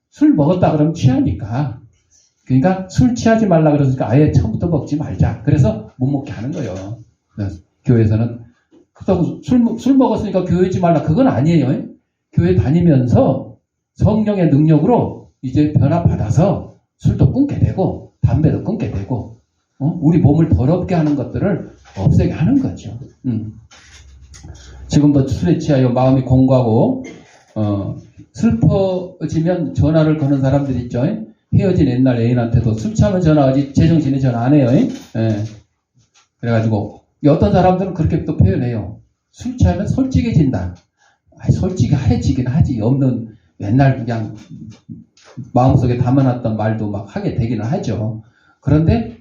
술 먹었다 그러면 취하니까. 그러니까 술 취하지 말라 그러니까 아예 처음부터 먹지 말자. 그래서 못 먹게 하는 거예요. 교회에서는. 그렇다고 술 먹었으니까 교회 있지 말라. 그건 아니에요. 교회 다니면서 성령의 능력으로 이제 변화받아서 술도 끊게 되고 담배도 끊게 되고 우리 몸을 더럽게 하는 것들을 없애게 하는 거죠. 지금도 술에 취하여 마음이 공고하고 슬퍼지면 전화를 거는 사람들 있죠. 헤어진 옛날 애인한테도 술 취하면 전화하지 제정신에 전화 안 해요. 그래가지고 어떤 사람들은 그렇게 또 표현해요. 술 취하면 솔직해진다. 솔직해지긴 하지. 없는 옛날 그냥 마음속에 담아놨던 말도 막 하게 되기는 하죠. 그런데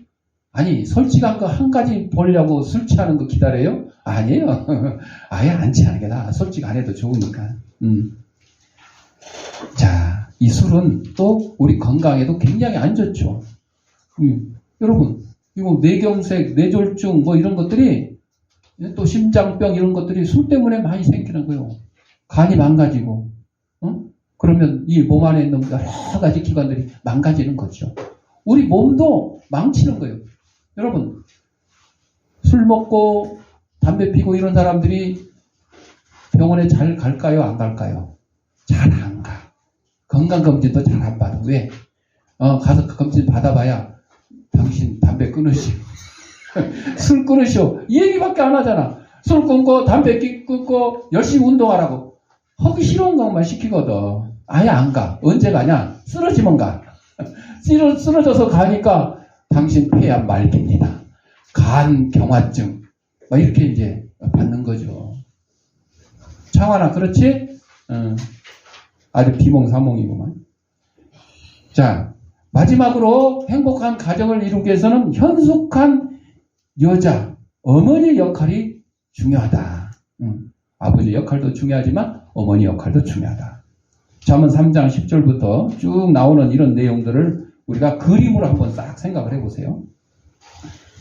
아니 솔직한 거 한 가지 보려고 술 취하는 거 기다려요? 아니에요. 아예 안 취하는 게 나아. 솔직 안 해도 좋으니까. 자, 이 술은 또 우리 건강에도 굉장히 안 좋죠. 여러분, 이거 뇌경색, 뇌졸중 뭐 이런 것들이 또 심장병 이런 것들이 술 때문에 많이 생기는 거예요. 간이 망가지고, 그러면 이 몸 안에 있는 여러 가지 기관들이 망가지는 거죠. 우리 몸도 망치는 거예요. 여러분, 술 먹고 담배 피고 이런 사람들이 병원에 잘 갈까요? 안 갈까요? 잘 안 가. 건강검진도 잘 안 받아. 왜? 가서 그 검진 받아봐야 당신 담배 끊으시오. 술 끊으시오. 이 얘기밖에 안 하잖아. 술 끊고 담배 끊고 열심히 운동하라고. 하기 싫은 것만 시키거든. 아예 안 가. 언제 가냐? 쓰러지면 가. 쓰러져서 가니까 당신 폐암 말기입니다. 간 경화증. 막 이렇게 이제 받는 거죠. 창환아, 그렇지? 아주 비몽사몽이구만. 자, 마지막으로 행복한 가정을 이루기 위해서는 현숙한 여자, 어머니 역할이 중요하다. 아버지 역할도 중요하지만 어머니 역할도 중요하다. 잠언 3장 10절부터 쭉 나오는 이런 내용들을 우리가 그림으로 한번 싹 생각을 해보세요.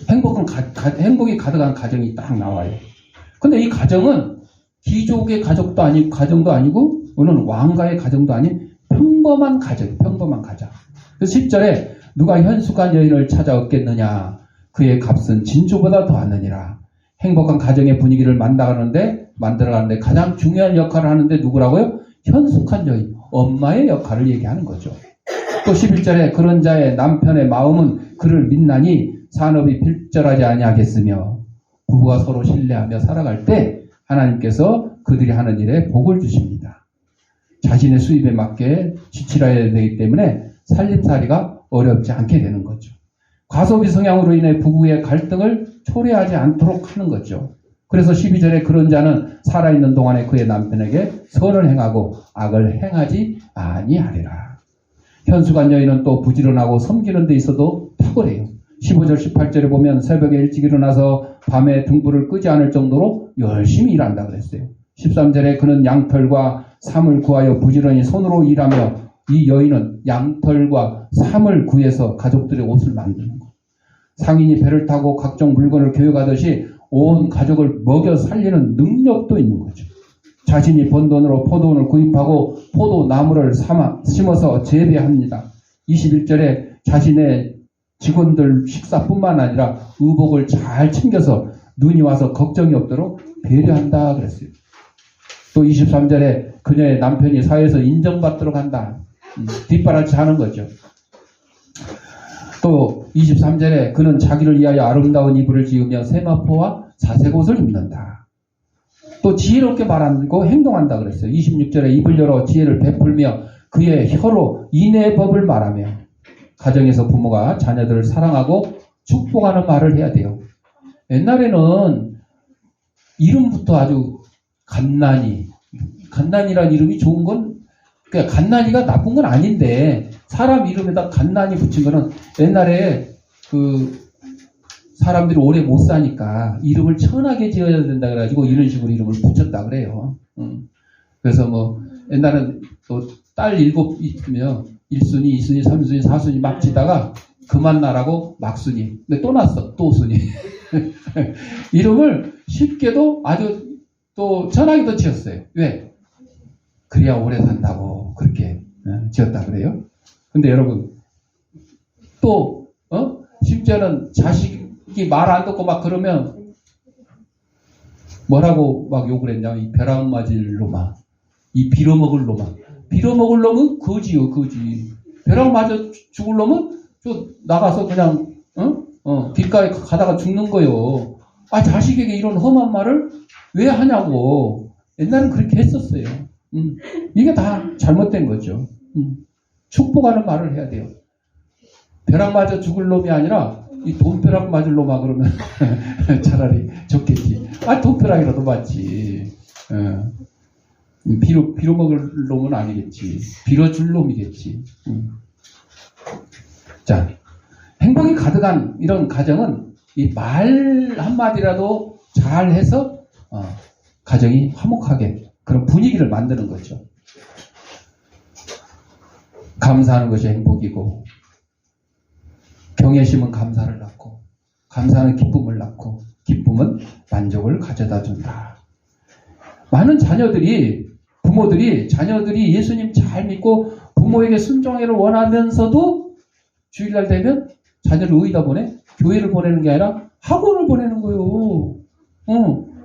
행복이 가득한 가정이 딱 나와요. 근데 이 가정은 귀족의 가정도 아니고 오늘 왕가의 가정도 아닌 평범한 가정. 그래서 10절에 누가 현숙한 여인을 찾아 얻겠느냐? 그의 값은 진주보다 더하느니라. 행복한 가정의 분위기를 만들어가는데 가장 중요한 역할을 하는데 누구라고요? 현숙한 여인, 엄마의 역할을 얘기하는 거죠. 또 11절에 그런 자의 남편의 마음은 그를 믿나니 산업이 필절하지 아니하겠으며 부부가 서로 신뢰하며 살아갈 때 하나님께서 그들이 하는 일에 복을 주십니다. 자신의 수입에 맞게 지출해야 되기 때문에 살림살이가 어렵지 않게 되는 거죠. 과소비 성향으로 인해 부부의 갈등을 초래하지 않도록 하는 거죠. 그래서 12절에 그런 자는 살아있는 동안에 그의 남편에게 선을 행하고 악을 행하지 아니하리라. 현숙한 여인은 또 부지런하고 섬기는 데 있어도 탁월해요. 15절 18절에 보면 새벽에 일찍 일어나서 밤에 등불을 끄지 않을 정도로 열심히 일한다 그랬어요. 13절에 그는 양털과 삼을 구하여 부지런히 손으로 일하며 이 여인은 양털과 삼을 구해서 가족들의 옷을 만드는 것. 상인이 배를 타고 각종 물건을 교육하듯이 온 가족을 먹여 살리는 능력도 있는 거죠. 자신이 번 돈으로 포도원을 구입하고 포도나무를 심어서 재배합니다. 21절에 자신의 직원들 식사뿐만 아니라 의복을 잘 챙겨서 눈이 와서 걱정이 없도록 배려한다 그랬어요. 또 23절에 그녀의 남편이 사회에서 인정받도록 한다. 뒷바라지 하는 거죠. 또 23절에 그는 자기를 위하여 아름다운 이불을 지으며 세마포와 사색옷을 입는다. 또 지혜롭게 말하고 행동한다 그랬어요. 26절에 입을 열어 지혜를 베풀며 그의 혀로 인애의 법을 말하며 가정에서 부모가 자녀들을 사랑하고 축복하는 말을 해야 돼요. 옛날에는 이름부터 아주 갓난이라는 이름이 좋은 건, 그러니까 갓난이가 나쁜 건 아닌데, 사람 이름에다 갓난이 붙인 거는 옛날에 사람들이 오래 못 사니까 이름을 천하게 지어야 된다 그래가지고 이런 식으로 이름을 붙였다 그래요. 그래서 뭐, 옛날엔 또 딸 7 있으면 1순위, 2순위, 3순위, 4순위 막 지다가 그만 나라고 막순위. 근데 또 났어. 또 순위. 이름을 쉽게도 아주 또 전하기도 지었어요. 왜? 그래야 오래 산다고 그렇게 지었다 그래요. 근데 여러분 또 심지어는 자식이 말 안 듣고 막 그러면 뭐라고 막 욕을 했냐. 이 벼락 맞을 놈아, 이 빌어먹을 놈아. 빌어먹을 놈은 거지요, 거지. 벼락 맞아 죽을 놈은 저 나가서 그냥 길가에 가다가 죽는 거요. 아, 자식에게 이런 험한 말을 왜 하냐고. 옛날엔 그렇게 했었어요. 이게 다 잘못된 거죠. 축복하는 말을 해야 돼요. 벼락 맞아 죽을 놈이 아니라 이 돈벼락 맞을 놈아 그러면 차라리 좋겠지. 아, 돈벼락이라도 맞지. 빌어먹을 놈은 아니겠지. 빌어줄 놈이겠지. 자, 행복이 가득한 이런 가정은 이 말 한마디라도 잘해서 가정이 화목하게 그런 분위기를 만드는 거죠. 감사하는 것이 행복이고, 경외심은 감사를 낳고, 감사는 기쁨을 낳고, 기쁨은 만족을 가져다 준다. 많은 부모들이 자녀들이 예수님 잘 믿고 부모에게 순종하기를 원하면서도 주일날 되면 자녀를 어디다 보내? 교회를 보내는 게 아니라 학원을 보내는 거예요.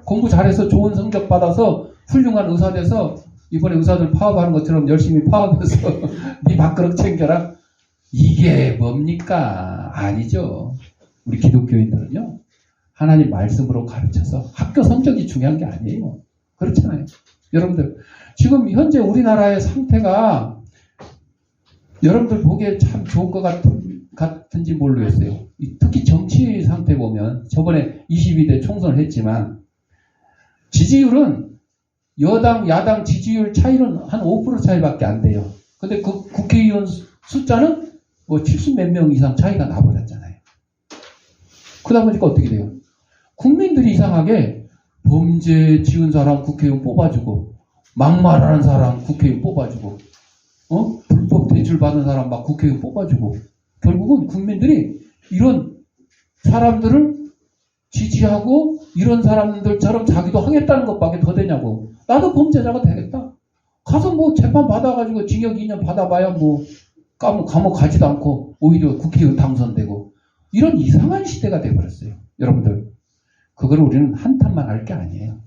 공부 잘해서 좋은 성적 받아서 훌륭한 의사 돼서 이번에 의사들 파업하는 것처럼 열심히 파업해서 네 밥그릇 챙겨라. 이게 뭡니까? 아니죠. 우리 기독교인들은요, 하나님 말씀으로 가르쳐서 학교 성적이 중요한 게 아니에요. 그렇잖아요. 여러분들 지금 현재 우리나라의 상태가 여러분들 보기에 참 좋은 것 같은지 모르겠어요. 특히 정치 상태 보면 저번에 22대 총선을 했지만 지지율은 여당 야당 지지율 차이는 한 5% 차이밖에 안 돼요. 근데 그 국회의원 숫자는 뭐 70 몇 명 이상 차이가 나버렸잖아요. 그러다 보니까 어떻게 돼요? 국민들이 이상하게 범죄 지은 사람 국회의원 뽑아주고, 막말하는 사람 국회의원 뽑아주고, 불법 대출 받은 사람 막 국회의원 뽑아주고, 결국은 국민들이 이런 사람들을 지지하고 이런 사람들처럼 자기도 하겠다는 것밖에 더 되냐고. 나도 범죄자가 되겠다. 가서 뭐 재판 받아가지고 징역 2년 받아봐야 뭐 감옥 가지도 않고 오히려 국회의원 당선되고, 이런 이상한 시대가 돼버렸어요. 여러분들, 그걸 우리는 한탄만 할 게 아니에요.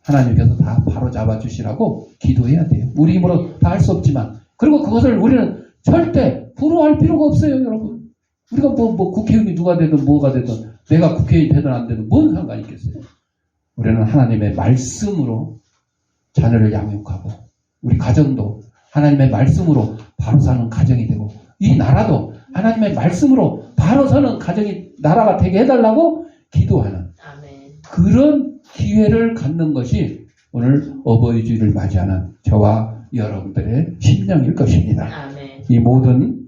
하나님께서 다 바로 잡아주시라고 기도해야 돼요. 우리 힘으로 다 할 수 없지만, 그리고 그것을 우리는 절대 부러워할 필요가 없어요, 여러분. 우리가 뭐 국회의원이 누가 되든 뭐가 되든, 내가 국회의원이 되든 안 되든 뭔 상관이 있겠어요. 우리는 하나님의 말씀으로 자녀를 양육하고, 우리 가정도 하나님의 말씀으로 바로 사는 가정이 되고, 이 나라도 하나님의 말씀으로 바로 사는 가정이, 나라가 되게 해달라고 기도하는 그런 기회를 갖는 것이 오늘 어버이 주일을 맞이하는 저와 여러분들의 심령일 것입니다. 아멘. 이 모든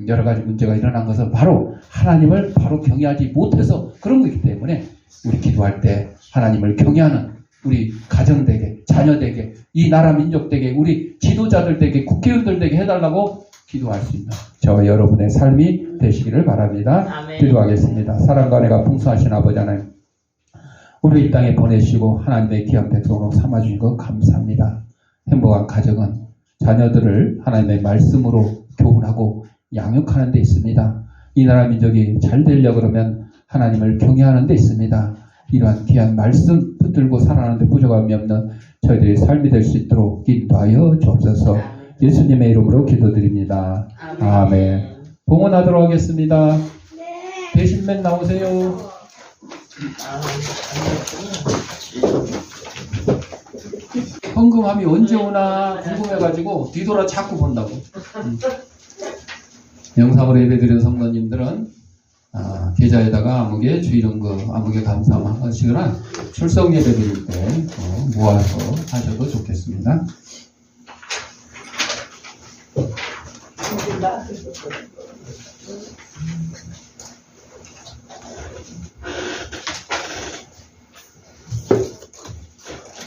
여러 가지 문제가 일어난 것은 바로 하나님을 바로 경외하지 못해서 그런 거기 때문에, 우리 기도할 때 하나님을 경외하는 우리 가정 되게, 자녀 되게, 이 나라 민족 되게, 우리 지도자들 되게, 국회의원들 되게 해달라고 기도할 수 있는 저와 여러분의 삶이 되시기를 바랍니다. 아멘. 기도하겠습니다. 사랑과 은혜가 풍성하신 아버지 하나님, 우리 이 땅에 보내시고 하나님의 귀한 백성으로 삼아주신 것 감사합니다. 행복한 가정은 자녀들을 하나님의 말씀으로 교훈하고 양육하는 데 있습니다. 이 나라 민족이 잘 되려고 그러면 하나님을 경외하는 데 있습니다. 이러한 귀한 말씀 붙들고 살아가는 데 부족함이 없는 저희들의 삶이 될 수 있도록 인도하여 주옵소서. 예수님의 이름으로 기도드립니다. 아멘. 봉헌하도록 하겠습니다. 대신맨 나오세요. 헌금함이 언제 오나 궁금해가지고 뒤돌아 자꾸 본다고. 영상으로 예배드린 성도님들은 계좌에다가 아무개 주일헌금 아무개 감사하시거나 출석 예배드릴 때 모아서 하셔도 좋겠습니다.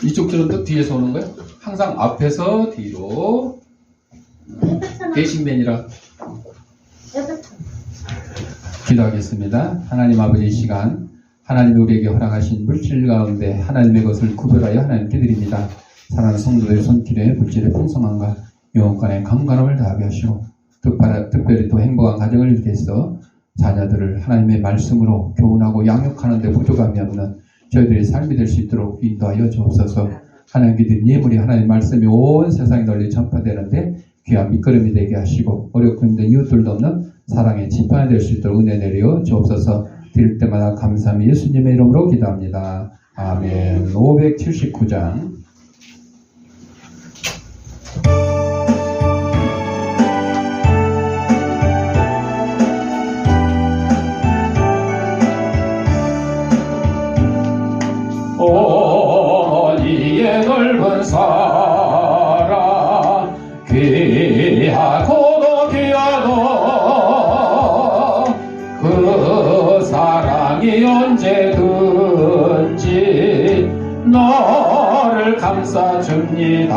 이쪽 줄은 뒤에서 오는 거예요? 항상 앞에서 뒤로 대신맨이라 기도하겠습니다. 하나님 아버지, 이 시간 하나님이 우리에게 허락하신 물질 가운데 하나님의 것을 구별하여 하나님께 드립니다. 사랑하는 성도들의 손길에 물질의 풍성함과 영혼간의 강건함을 더하게 하시고 특별히 또 행복한 가정을 위해서 자녀들을 하나님의 말씀으로 교훈하고 양육하는 데 부족함이 없는 저희들의 삶이 될 수 있도록 인도하여 주옵소서. 하나님께 드린 예물이 하나님의 말씀이 온 세상에 널리 전파되는데 귀한 밑거름이 되게 하시고 어렵고 힘든 이웃들도 없는 사랑의 지팡이 될 수 있도록 은혜 내려 주옵소서. 드릴 때마다 감사함이 예수님의 이름으로 기도합니다. 아멘. 579장. 어디에 넓은 사랑 귀하고도 귀하도 그 사랑이 언제든지 너를 감싸줍니다.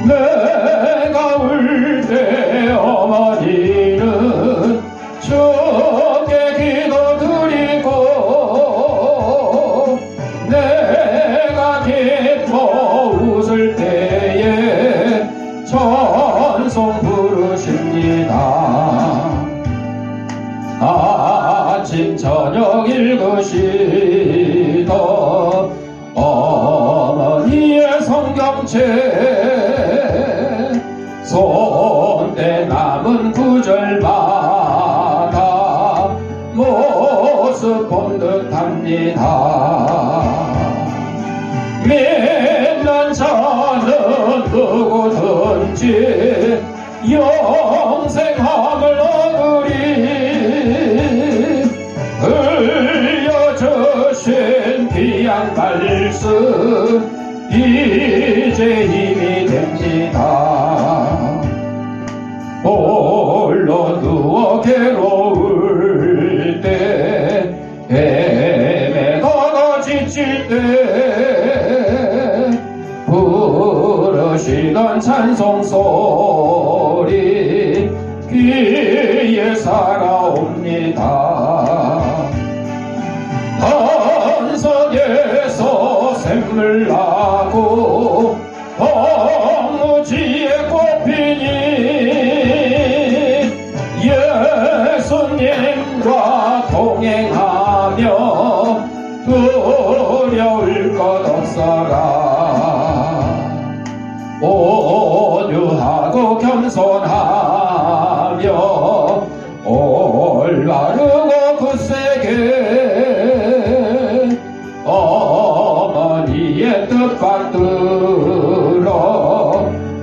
내가 울 때 어머니는 주께 기도드리고 내가 기뻐 웃을 때에 찬송 부르십니다. 아침 저녁 읽으시던 어머니의 성경책 손때 남은 구절마다 모습 본 듯합니다. 믿는 자는 누구든지 영생함을 얻으리. 흘려주신 귀한 말씀 이제 힘이 됩니다. 홀로 누워 괴로울 때 헤매다가 지칠 때 부르시던 찬송소리 귀에 살아옵니다. 반석에서 샘물 나고 황무지에 꽃피니 예수님과 동행하며 두려울 것 없어라. 온유하고 겸손하며 올바르고 굳세게 어머니의 뜻 받들어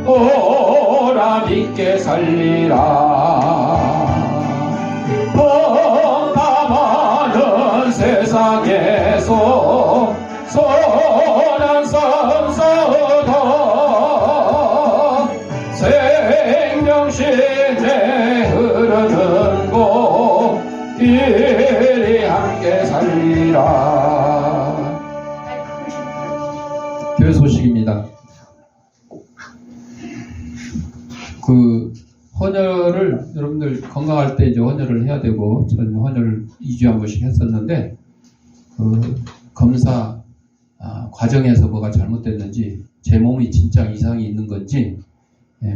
오라 믿게 살리라. 범람하는 세상에서 선한 삶 쌓으다 생명신에 흐르는 곳 길이 함께 살리라. 교회 소식입니다. 헌혈을 여러분들 건강할 때 이제 헌혈을 해야 되고 저는 헌혈을 2주에 한 번씩 했었는데 검사 과정에서 뭐가 잘못됐는지 제 몸이 진짜 이상이 있는 건지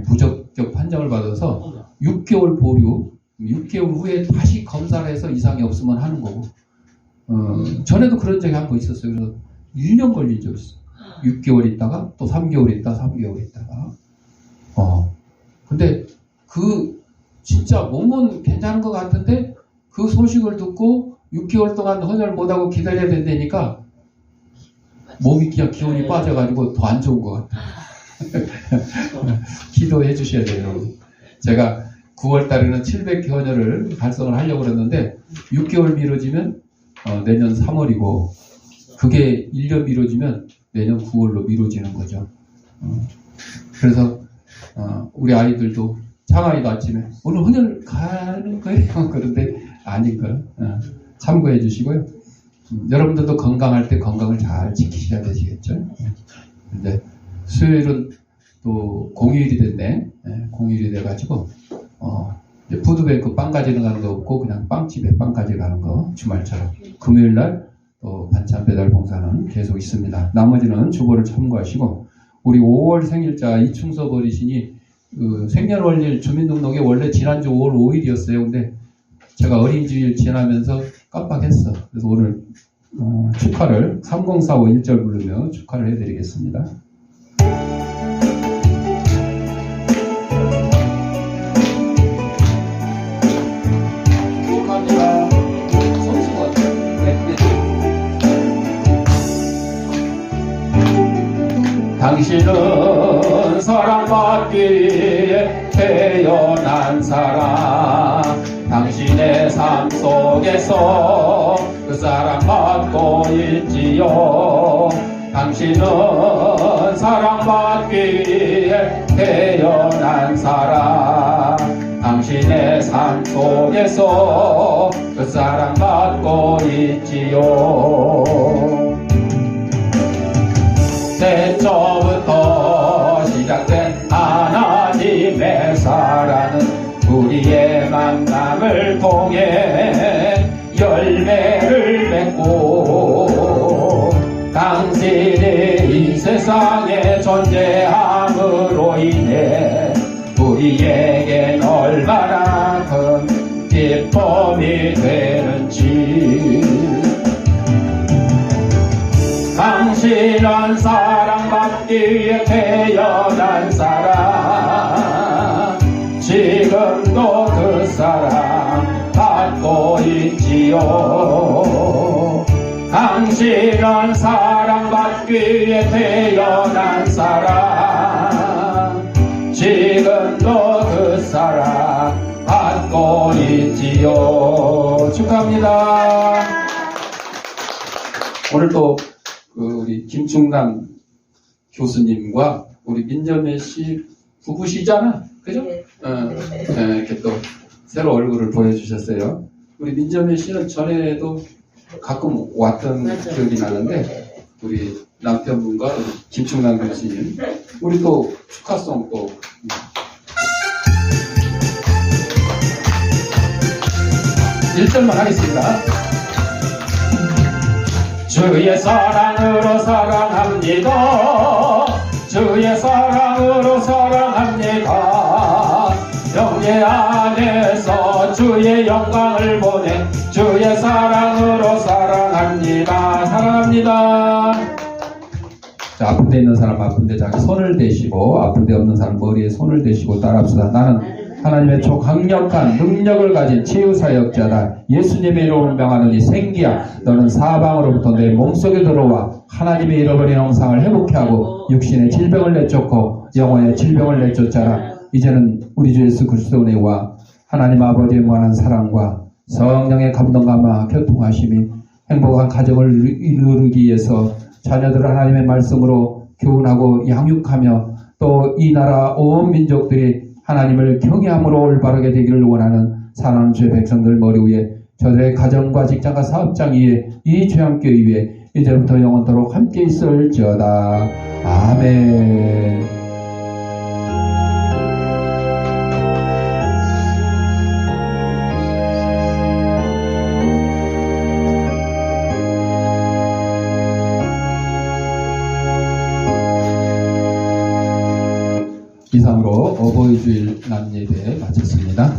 부적격 판정을 받아서 6개월 보류, 6개월 후에 다시 검사를 해서 이상이 없으면 하는 거고 전에도 그런 적이 한 번 있었어요. 그래서 1년 걸린 적 있어요. 6개월 있다가 또 3개월 있다 3개월 있다가 근데 진짜 몸은 괜찮은 것 같은데 그 소식을 듣고 6개월 동안 헌혈 못하고 기다려야 된다니까 몸이 그냥 기운이 빠져가지고 더 안 좋은 것 같아요. 기도해 주셔야 돼요. 제가 9월 달에는 700회 헌혈을 달성을 하려고 그랬는데 6개월 미뤄지면 내년 3월이고 그게 1년 미뤄지면 내년 9월로 미뤄지는 거죠. 그래서 우리 아이들도 장아이도 아침에 오늘 헌혈 가는 거예요. 그런데 아닌 걸 참고해 주시고요. 여러분들도 건강할 때 건강을 잘 지키셔야 되시겠죠. 근데 수요일은 또 공휴일이 됐네. 공휴일이 돼가지고 이제 푸드뱅크 빵 가지러 가는 거 없고 그냥 빵집에 빵 가지러 가는 거 주말처럼 금요일 날 또 반찬 배달 봉사는 계속 있습니다. 나머지는 주보를 참고하시고 우리 5월 생일자 이충섭 어르신이 생년월일 주민등록에 원래 지난주 5월 5일이었어요. 근데 제가 어린이주일 지나면서 깜빡했어. 그래서 오늘 축하를 3045 1절 부르며 축하를 해드리겠습니다. 축하합니다. 성수원. 당신은 사랑받기 위해 태어난 사람. 당신의 삶 속에서 그 사랑받고 있지요. 당신은 사랑받기 위해 태어난 사람. 당신의 삶 속에서 그 사랑받고 있지요. 태초부터 시작된 하나님의 사랑은 우리의 만남을 통해 열매를 맺고 당신이 이 세상에 존재함으로 인해 우리에겐 얼마나 큰 기쁨이 되는지. 당신은 사랑받기 위해 태어난 사람. 지금도 그 사랑 받고 있지요. 당신은 사랑받기 위해 태어난 사람. 지금도 그 사랑 받고 있지요. 축하합니다. 오늘 또 우리 김충남 교수님과 우리 민점애 씨 부부시잖아. 그죠? 이렇게 또 새로 얼굴을 보여주셨어요. 우리 민점애 씨는 전에도 가끔 왔던 기억이 나는데 우리 남편분과 우리 김충남 교수님 우리 또 축하송 또 1절만 하겠습니다. 주의 사랑으로 사랑합니다. 주의 사랑으로 사랑합니다. 영예 안에서 주의 영광을 보내 주의 사랑으로 사랑합니다. 사랑합니다. 자, 아픈 데 있는 사람 아픈 데 자기 손을 대시고 아픈 데 없는 사람 머리에 손을 대시고 따라합시다. 나는 하나님의 초강력한 능력을 가진 치유사역자다. 예수님의 이름으로 명하노니 생기야 너는 사방으로부터 내 몸속에 들어와 하나님의 잃어버린 형상을 회복케 하고 육신의 질병을 내쫓고 영혼의 질병을 내쫓아라. 이제는 우리 주 예수 그리스도의 은혜와 하나님 아버지의 무한한 사랑과 성령의 감동감화 교통하심이 행복한 가정을 이루기 위해서 자녀들을 하나님의 말씀으로 교훈하고 양육하며 또 이 나라 온 민족들이 하나님을 경외함으로 올바르게 되기를 원하는 사랑하는 주의 백성들 머리 위에 저들의 가정과 직장과 사업장 위에 이 죄함교회 위에 이제부터 영원토록 함께 있을지어다. 아멘. 이상으로 어버이주일 남예배 마쳤습니다.